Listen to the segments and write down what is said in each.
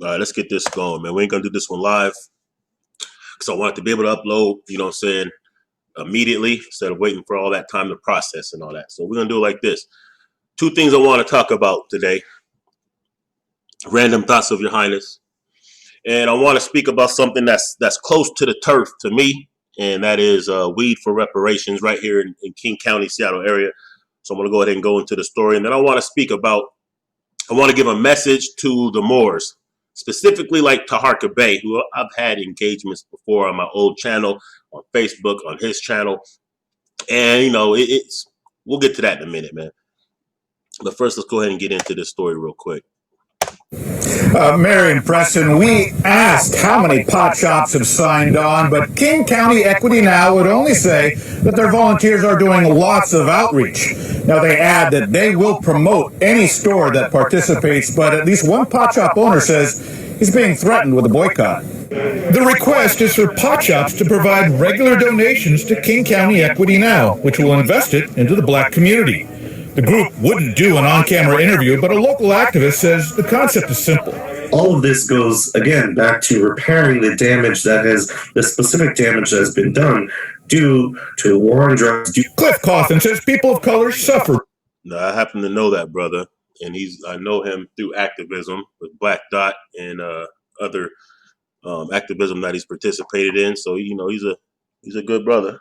All right, let's get this going, man. We ain't gonna do this one live because I want it to be able to upload, you know what I'm saying, immediately instead of waiting for all that time to process and all that. So we're gonna do it like this. Two things I want to talk about today. Random thoughts of your highness. And I want to speak about something that's close to the turf to me, and that is weed for reparations right here in King County, Seattle area. So I'm going to go ahead and go into the story. And then I want to give a message to the Moors, specifically like Taharka Bay, who I've had engagements before on my old channel, on Facebook, on his channel. And, you know, we'll get to that in a minute, man. But first, let's go ahead and get into this story real quick. Mary and Preston, we asked how many pot shops have signed on, but King County Equity Now would only say that their volunteers are doing lots of outreach. Now, they add that they will promote any store that participates, but at least one pot shop owner says he's being threatened with a boycott. The request is for pot shops to provide regular donations to King County Equity Now, which will invest it into the black community. The group wouldn't do an on-camera interview, but a local activist says the concept is simple. All of this goes, again, back to repairing the specific damage that has been done due to the war on drugs. Cliff Cawthon says people of color suffer. Now, I happen to know that brother, and I know him through activism with Black Dot and other activism that he's participated in. So, you know, he's a good brother.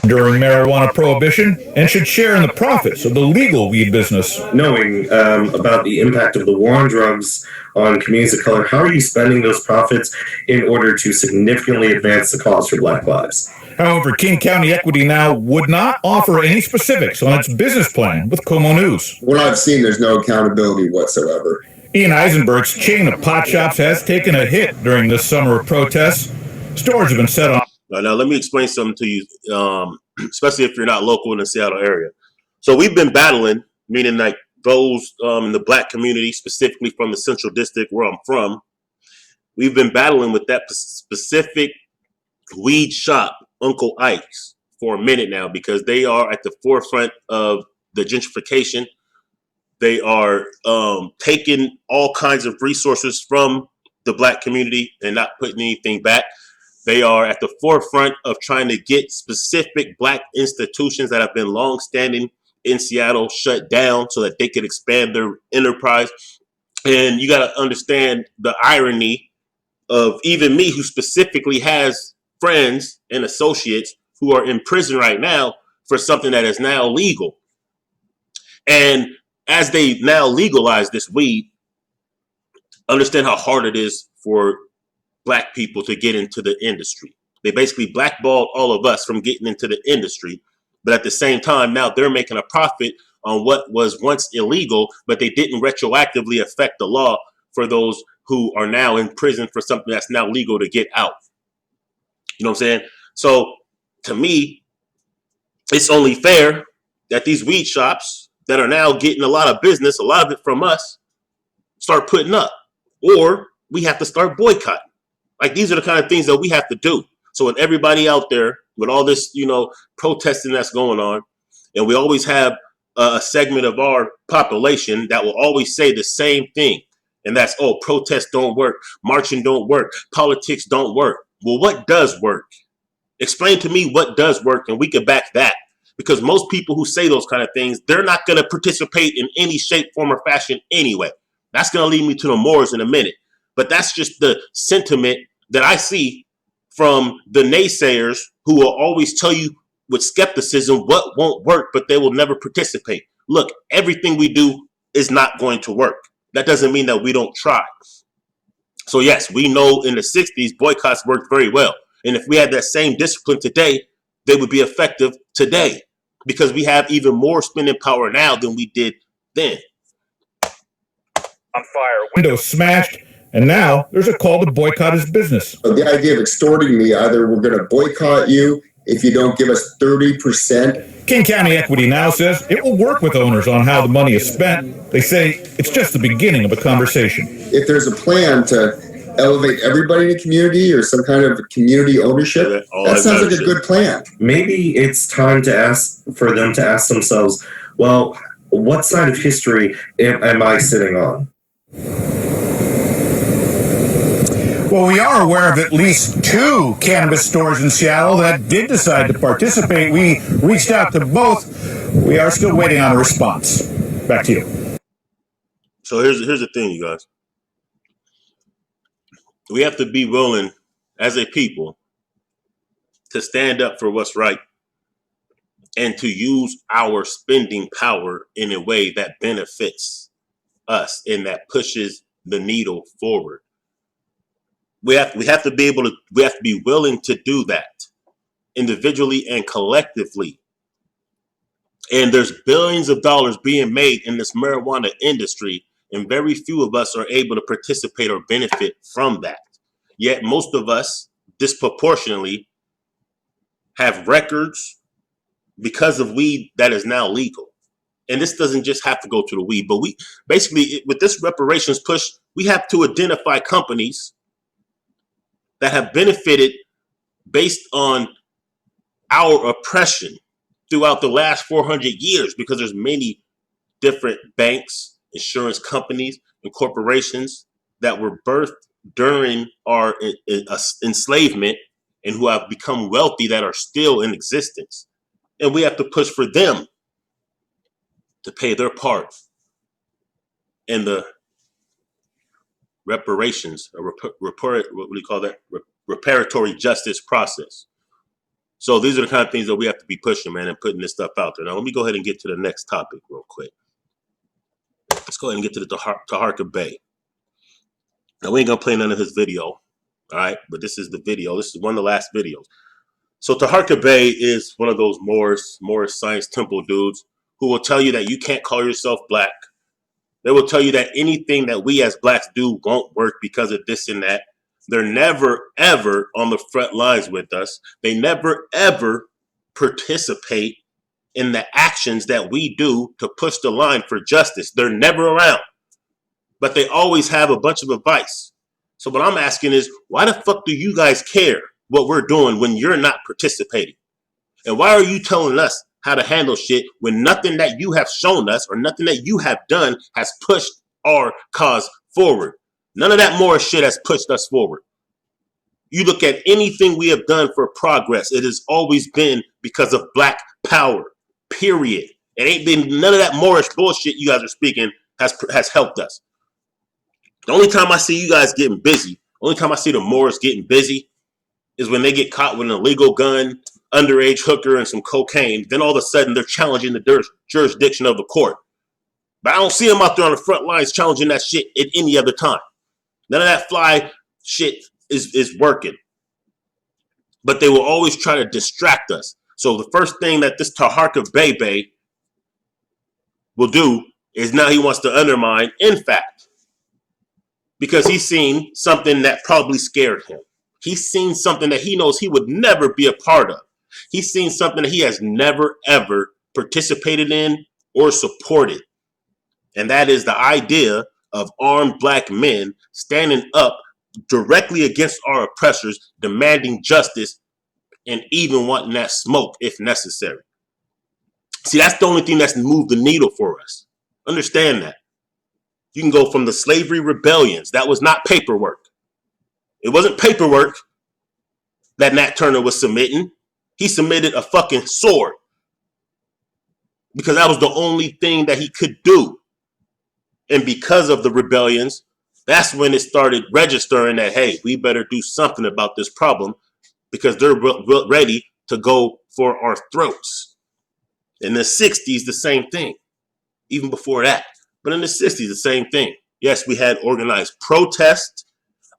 During marijuana prohibition and should share in the profits of the legal weed business. Knowing about the impact of the war on drugs on communities of color, how are you spending those profits in order to significantly advance the cause for Black lives? However, King County Equity Now would not offer any specifics on its business plan with Como News. What I've seen, there's no accountability whatsoever. Ian Eisenberg's chain of pot shops has taken a hit during this summer of protests. Stores have been set on. Now, let me explain something to you, especially if you're not local in the Seattle area. So we've been battling, meaning like those in the black community, specifically from the Central District where I'm from. We've been battling with that specific weed shop, Uncle Ike's, for a minute now because they are at the forefront of the gentrification. They are taking all kinds of resources from the black community and not putting anything back. They are at the forefront of trying to get specific black institutions that have been long-standing in Seattle shut down so that they could expand their enterprise. And you got to understand the irony of even me, who specifically has friends and associates who are in prison right now for something that is now legal. And as they now legalize this weed, understand how hard it is for black people to get into the industry. They basically blackballed all of us from getting into the industry. But at the same time, now they're making a profit on what was once illegal, but they didn't retroactively affect the law for those who are now in prison for something that's now legal to get out. You know what I'm saying? So to me, it's only fair that these weed shops that are now getting a lot of business, a lot of it from us, start putting up, or we have to start boycotting. Like, these are the kind of things that we have to do. So with everybody out there, with all this, you know, protesting that's going on, and we always have a segment of our population that will always say the same thing. And that's, oh, protests don't work, marching don't work, politics don't work. Well, what does work? Explain to me what does work, and we can back that. Because most people who say those kind of things, they're not going to participate in any shape, form, or fashion anyway. That's going to lead me to the Moors in a minute. But that's just the sentiment that I see from the naysayers who will always tell you with skepticism what won't work, but they will never participate. Look, everything we do is not going to work. That doesn't mean that we don't try. So yes, we know in the 60s, boycotts worked very well. And if we had that same discipline today, they would be effective today because we have even more spending power now than we did then. On fire, windows smashed. And now there's a call to boycott his business. The idea of extorting me, either we're going to boycott you if you don't give us 30%. King County Equity Now says it will work with owners on how the money is spent. They say it's just the beginning of a conversation. If there's a plan to elevate everybody in the community or some kind of community ownership, that sounds like a good plan. Maybe it's time for them to ask themselves, well, what side of history am I sitting on? Well, we are aware of at least 2 cannabis stores in Seattle that did decide to participate. We reached out to both. We are still waiting on a response. Back to you. So here's the thing, you guys. We have to be willing, as a people, to stand up for what's right and to use our spending power in a way that benefits us and that pushes the needle forward. We have to be willing to do that individually and collectively. And there's billions of dollars being made in this marijuana industry, and very few of us are able to participate or benefit from that. Yet most of us disproportionately have records because of weed that is now legal. And this doesn't just have to go to the weed, but we basically, with this reparations push, we have to identify companies that have benefited based on our oppression throughout the last 400 years, because there's many different banks, insurance companies, and corporations that were birthed during our enslavement and who have become wealthy that are still in existence. And we have to push for them to pay their part in the reparations, or what do you call that? Reparatory justice process. So these are the kind of things that we have to be pushing, man, and putting this stuff out there. Now, let me go ahead and get to the next topic real quick. Let's go ahead and get to the Taharka Bay. Now, we ain't going to play none of his video, all right? But this is the video. This is one of the last videos. So Taharka Bay is one of those Morris Science Temple dudes who will tell you that you can't call yourself black. They will tell you that anything that we as blacks do won't work because of this and that. They're never, ever on the front lines with us. They never, ever participate in the actions that we do to push the line for justice. They're never around, but they always have a bunch of advice. So what I'm asking is, why the fuck do you guys care what we're doing when you're not participating? And why are you telling us how to handle shit when nothing that you have shown us or nothing that you have done has pushed our cause forward? None of that Morris shit has pushed us forward. You look at anything we have done for progress, it has always been because of black power, period. It ain't been none of that Morris bullshit you guys are speaking has helped us. The only time I see you guys getting busy, only time I see the Morris getting busy is when they get caught with an illegal gun, underage hooker, and some cocaine. Then all of a sudden they're challenging the jurisdiction of the court. But I don't see them out there on the front lines challenging that shit at any other time. None of that fly shit is working. But they will always try to distract us. So the first thing that this Taharka Bebe will do is now he wants to undermine NFAC. Because he's seen something that probably scared him. He's seen something that he knows he would never be a part of. He's seen something that he has never, ever participated in or supported. And that is the idea of armed black men standing up directly against our oppressors, demanding justice, and even wanting that smoke if necessary. See, that's the only thing that's moved the needle for us. Understand that. You can go from the slavery rebellions. That was not paperwork. It wasn't paperwork that Nat Turner was submitting. He submitted a fucking sword because that was the only thing that he could do. And because of the rebellions, that's when it started registering that, hey, we better do something about this problem because they're ready to go for our throats. In the 60s, the same thing, even before that. But in the 60s, the same thing. Yes, we had organized protests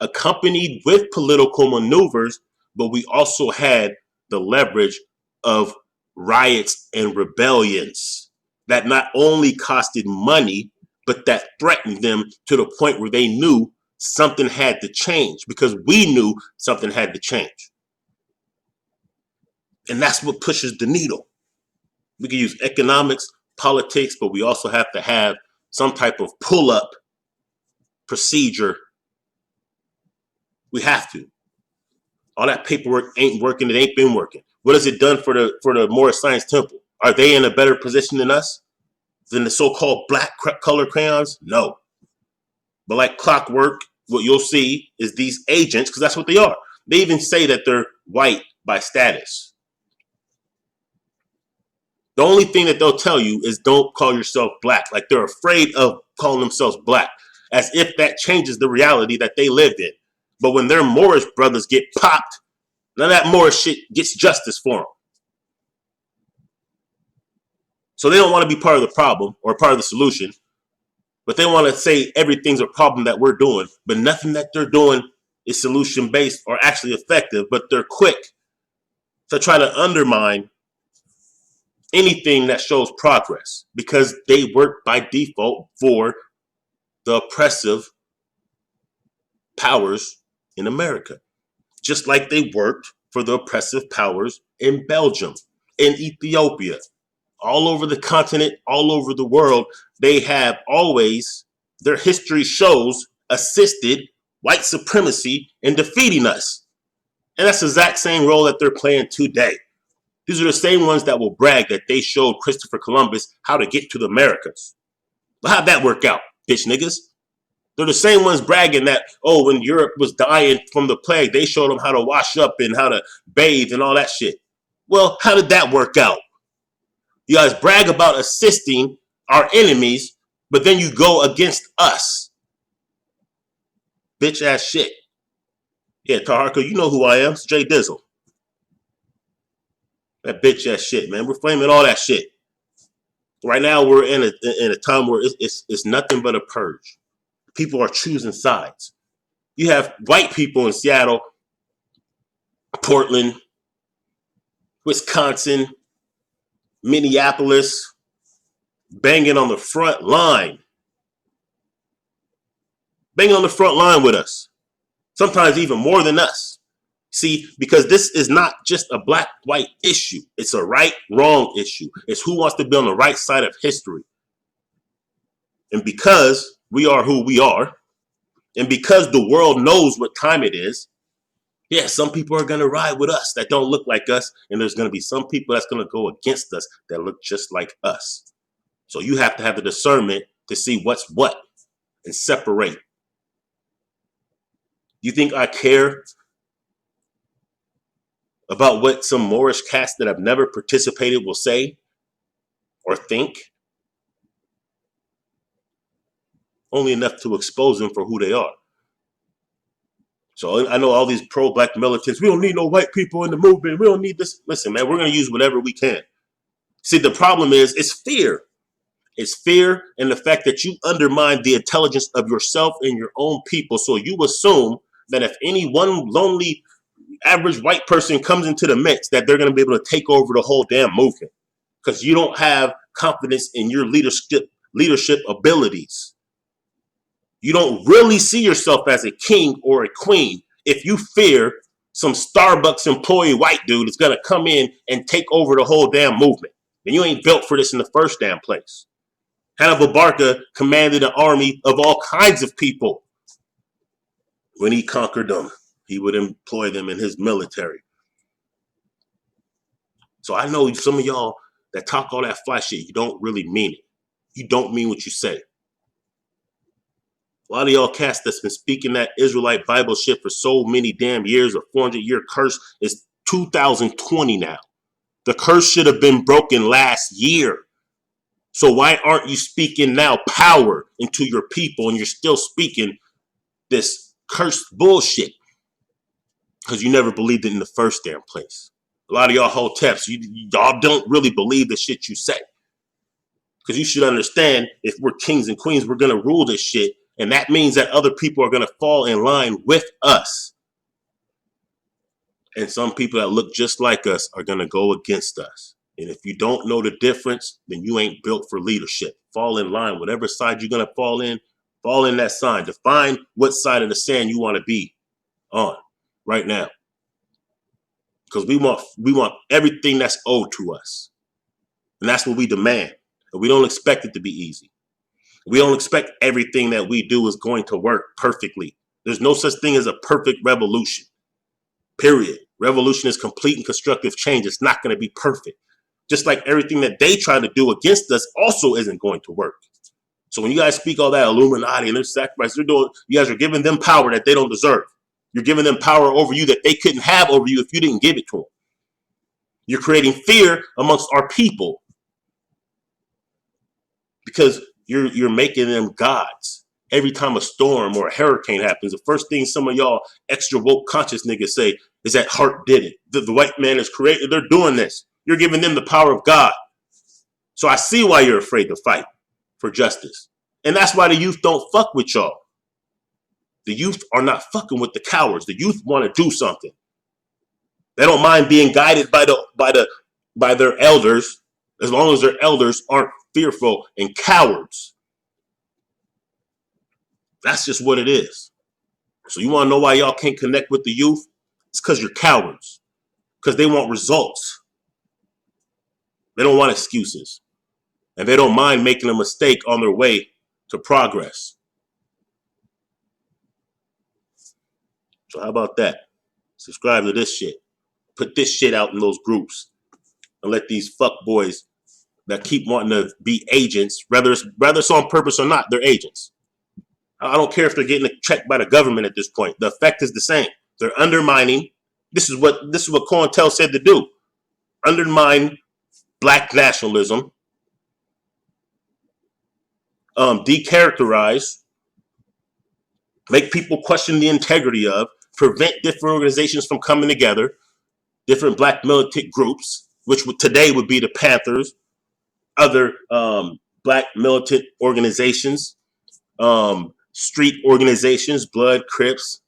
accompanied with political maneuvers, but we also had the leverage of riots and rebellions that not only costed money, but that threatened them to the point where they knew something had to change because we knew something had to change. And that's what pushes the needle. We can use economics, politics, but we also have to have some type of pull-up procedure. We have to. All that paperwork ain't working. It ain't been working. What has it done for the Morris Science Temple? Are they in a better position than us? Than the so-called black color crayons? No. But like clockwork, what you'll see is these agents, because that's what they are. They even say that they're white by status. The only thing that they'll tell you is don't call yourself black. Like they're afraid of calling themselves black, as if that changes the reality that they lived in. But when their Moorish brothers get popped, none of that Moorish shit gets justice for them. So they don't want to be part of the problem or part of the solution, but they want to say everything's a problem that we're doing, but nothing that they're doing is solution based or actually effective. But they're quick to try to undermine anything that shows progress because they work by default for the oppressive powers in America, just like they worked for the oppressive powers in Belgium, in Ethiopia, all over the continent, all over the world. They have always, their history shows, assisted white supremacy in defeating us. And that's the exact same role that they're playing today. These are the same ones that will brag that they showed Christopher Columbus how to get to the Americas. But how'd that work out, bitch niggas? They're the same ones bragging that, oh, when Europe was dying from the plague, they showed them how to wash up and how to bathe and all that shit. Well, how did that work out? You guys brag about assisting our enemies, but then you go against us. Bitch ass shit. Yeah, Taharka, you know who I am. It's Jay Dizzle. That bitch ass shit, man. We're flaming all that shit. Right now, we're in a time where it's nothing but a purge. People are choosing sides. You have white people in Seattle, Portland, Wisconsin, Minneapolis, banging on the front line. Banging on the front line with us. Sometimes even more than us. See, because this is not just a black-white issue. It's a right-wrong issue. It's who wants to be on the right side of history. And because we are who we are, and because the world knows what time it is, yeah, some people are going to ride with us that don't look like us, and there's going to be some people that's going to go against us that look just like us. So you have to have the discernment to see what's what and separate. You think I care about what some Moorish cats that have never participated will say or think? Only enough to expose them for who they are. So I know all these pro-black militants, we don't need no white people in the movement. We don't need this. Listen, man, we're going to use whatever we can. See, the problem is it's fear. It's fear and the fact that you undermine the intelligence of yourself and your own people. So you assume that if any one lonely average white person comes into the mix, that they're going to be able to take over the whole damn movement because you don't have confidence in your leadership abilities. You don't really see yourself as a king or a queen if you fear some Starbucks employee white dude is going to come in and take over the whole damn movement. And you ain't built for this in the first damn place. Hannibal Barca commanded an army of all kinds of people. When he conquered them, he would employ them in his military. So I know some of y'all that talk all that fly shit, you don't really mean it. You don't mean what you say. A lot of y'all cats that's been speaking that Israelite Bible shit for so many damn years, a 400-year curse, is 2020 now. The curse should have been broken last year. So why aren't you speaking now power into your people and you're still speaking this cursed bullshit? Because you never believed it in the first damn place. A lot of y'all hoteps, y'all don't really believe the shit you say. Because you should understand, if we're kings and queens, we're going to rule this shit. And that means that other people are going to fall in line with us. And some people that look just like us are going to go against us. And if you don't know the difference, then you ain't built for leadership. Fall in line. Whatever side you're going to fall in that sign. Define what side of the sand you want to be on right now. Because we want everything that's owed to us. And that's what we demand. And we don't expect it to be easy. We don't expect everything that we do is going to work perfectly. There's no such thing as a perfect revolution. Period. Revolution is complete and constructive change. It's not going to be perfect. Just like everything that they try to do against us also isn't going to work. So when you guys speak all that Illuminati and their sacrifice, you guys are giving them power that they don't deserve. You're giving them power over you that they couldn't have over you if you didn't give it to them. You're creating fear amongst our people because you're making them gods. Every time a storm or a hurricane happens, the first thing some of y'all extra woke conscious niggas say is that Hart did it. The white man is created. They're doing this. You're giving them the power of God. So I see why you're afraid to fight for justice. And that's why the youth don't fuck with y'all. The youth are not fucking with the cowards. The youth want to do something. They don't mind being guided by their elders, as long as their elders aren't fearful and cowards. That's just what it is. So you want to know why y'all can't connect with the youth? It's because you're cowards. Because they want results. They don't want excuses. And they don't mind making a mistake on their way to progress. So how about that? Subscribe to this shit. Put this shit out in those groups. And let these fuck boys that keep wanting to be agents, whether it's on purpose or not, they're agents. I don't care if they're getting checked by the government at this point. The effect is the same. They're undermining. This is what COINTEL said to do. Undermine black nationalism. Decharacterize. Make people question the integrity of. Prevent different organizations from coming together. Different black militant groups, which today would be the Panthers. Other black militant organizations. Street organizations, Blood, Crips,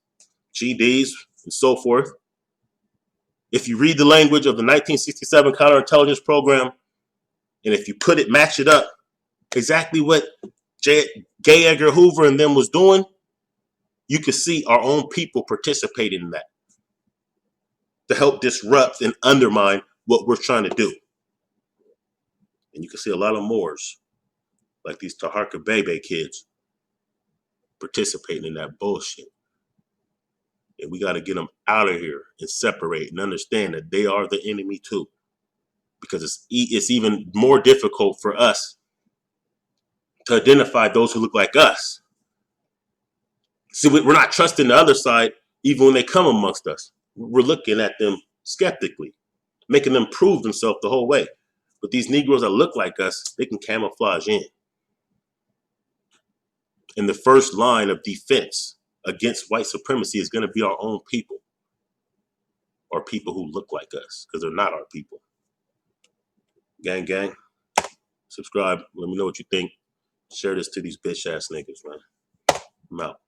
GDs, and so forth. If you read the language of the 1967 counterintelligence program, and if you match it up, exactly what J. Edgar Hoover and them was doing, you can see our own people participating in that to help disrupt and undermine what we're trying to do. And you can see a lot of Moors, like these Taharka Bebe kids, participating in that bullshit. And we got to get them out of here and separate and understand that they are the enemy too. Because it's even more difficult for us to identify those who look like us. See, we're not trusting the other side even when they come amongst us. We're looking at them skeptically, making them prove themselves the whole way. But these Negroes that look like us, they can camouflage in. And the first line of defense against white supremacy is going to be our own people, or people who look like us, because they're not our people. Gang, gang, subscribe. Let me know what you think. Share this to these bitch ass niggas, man. I'm out.